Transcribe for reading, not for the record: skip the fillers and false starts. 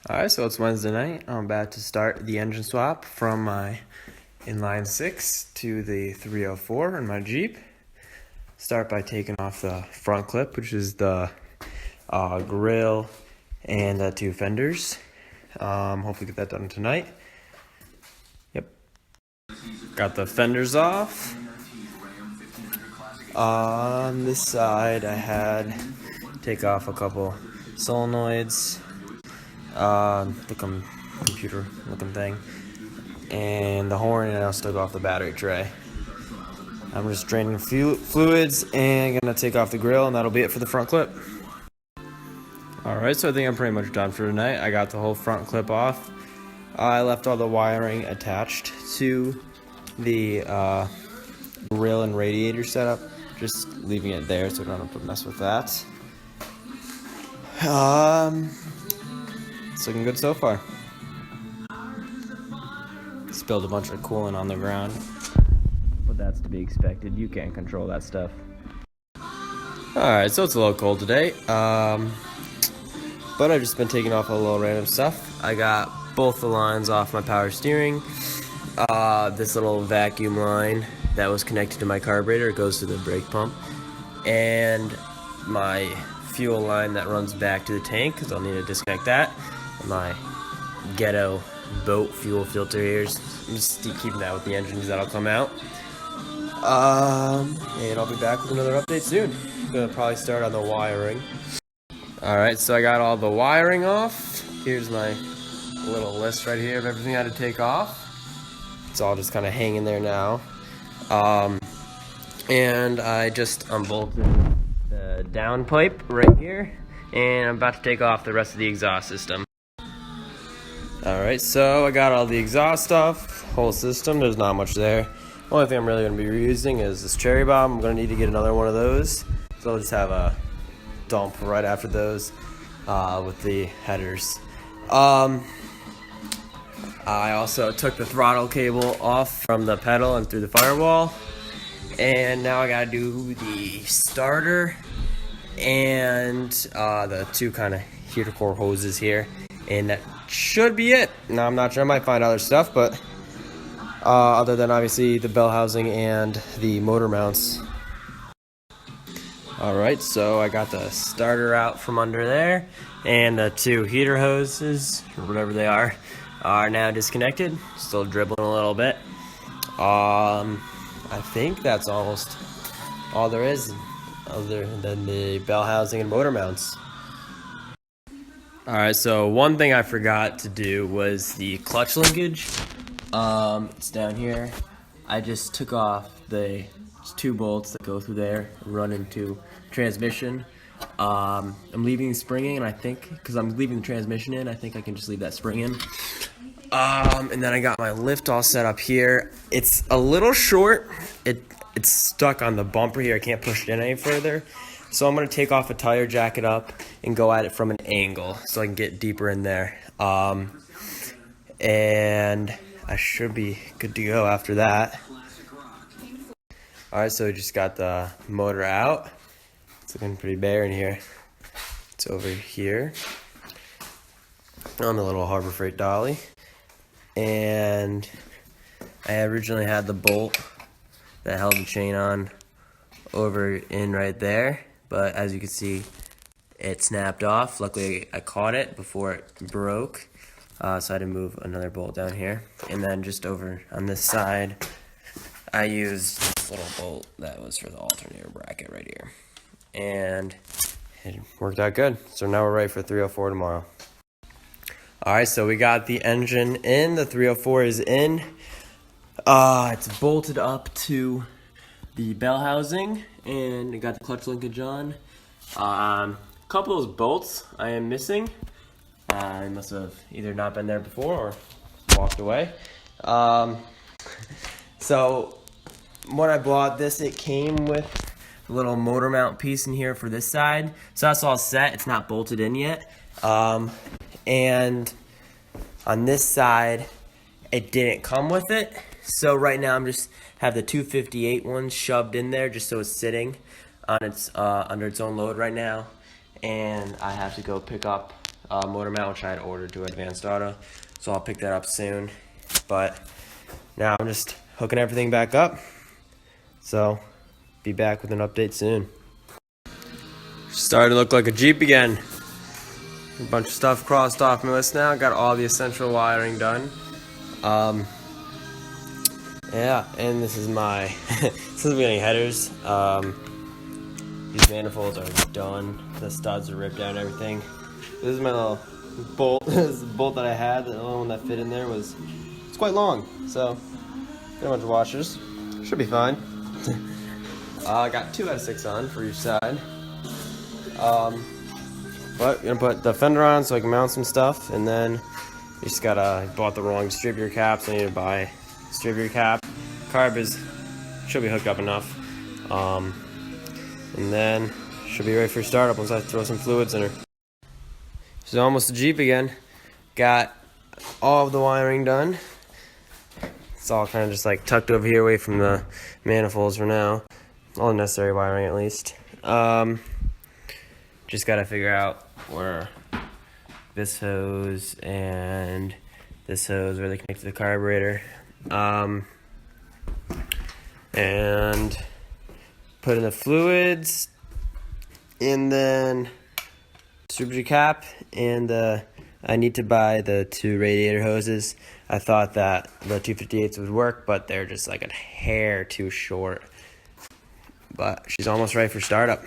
Alright, so it's Wednesday night. I'm about to start the engine swap from my inline 6 to the 304 in my Jeep. Start by taking off the front clip, which is the grill and the two fenders. Hopefully get that done tonight. Yep. Got the fenders off. On this side I had take off a couple solenoids. The computer looking thing, and the horn, and I'll still go off the battery tray. I'm just draining fluids and gonna take off the grill, and that'll be it for the front clip. Alright, so I think I'm pretty much done for tonight. I got the whole front clip off. I left all the wiring attached to the grill and radiator setup, just leaving it there so I don't have to mess with that. It's looking good so far. Spilled a bunch of coolant on the ground, but that's to be expected. You can't control that stuff. Alright, so it's a little cold today, but I've just been taking off a little random stuff. I got both the lines off my power steering. This little vacuum line that was connected to my carburetor goes to the brake pump, and my fuel line that runs back to the tank, because I'll need to disconnect that. My ghetto boat fuel filter here. I'm just keeping that with the engine because that'll come out. And I'll be back with another update soon. I'm gonna probably start on the wiring. Alright, so I got all the wiring off. Here's my little list right here of everything I had to take off. It's all just kind of hanging there now. And I just unbolted the down pipe right here, and I'm about to take off the rest of the exhaust system. Alright, so I got all the exhaust stuff, whole system. There's not much there. Only thing I'm really going to be reusing is this cherry bomb. I'm going to need to get another one of those, so I'll just have a dump right after those with the headers. I also took the throttle cable off from the pedal and through the firewall, and now I got to do the starter and the two kind of heater core hoses here, and that should be it. Now I'm not sure, I might find other stuff, but other than obviously the bell housing and the motor mounts. Alright, so I got the starter out from under there, and the two heater hoses, or whatever they are now disconnected. Still dribbling a little bit. I think that's almost all there is, other than the bell housing and motor mounts. Alright, so one thing I forgot to do was the clutch linkage. It's down here. I just took off the two bolts that go through there and run into transmission. I'm leaving the spring in, I think, because I'm leaving the transmission in, I think I can just leave that spring in. And then I got my lift all set up here. It's a little short. It's stuck on the bumper here. I can't push it in any further. So I'm going to take off a tire, jack it up, and go at it from an angle so I can get deeper in there. And I should be good to go after that. Alright, so we just got the motor out. It's looking pretty bare in here. It's over here on the little Harbor Freight dolly. And I originally had the bolt that held the chain on over in right there, but as you can see, it snapped off. Luckily I caught it before it broke, so I had to move another bolt down here. And then just over on this side, I used this little bolt that was for the alternator bracket right here, and it worked out good. So now we're ready for 304 tomorrow. Alright, so we got the engine in, the 304 is in. It's bolted up to the bell housing, and I got the clutch linkage on. A couple of those bolts I am missing. I must have either not been there before or walked away. So when I bought this, it came with a little motor mount piece in here for this side. So that's all set. It's not bolted in yet. And on this side, it didn't come with it. So right now I'm just have the 258 one shoved in there just so it's sitting on its under its own load right now, and I have to go pick up motor mount, which I had ordered to Advanced Auto. So I'll pick that up soon. But now I'm just hooking everything back up. So be back with an update soon. Starting to look like a Jeep again. A bunch of stuff crossed off my list now. Got all the essential wiring done. Yeah, and this is my this is getting headers. These manifolds are done. The studs are ripped out and everything. This is my little bolt. This is the bolt that I had. The only one that fit in there it's quite long. So got a bunch of washers. Should be fine. I got 2 out of 6 on for each side. But I'm gonna put the fender on so I can mount some stuff, and then you just gotta bought the wrong distributor cap, so I need to buy distributor cap. Carb should be hooked up enough, and then should be ready for startup once I throw some fluids in her. This is almost a Jeep again. Got all of the wiring done. It's all kind of just like tucked over here away from the manifolds for now. All the necessary wiring at least. Just gotta figure out where this hose and this hose, where they connect to the carburetor. And put in the fluids, and then distributor cap, and I need to buy the 2 radiator hoses. I thought that the 258s would work, but they're just like a hair too short. But she's almost ready for startup.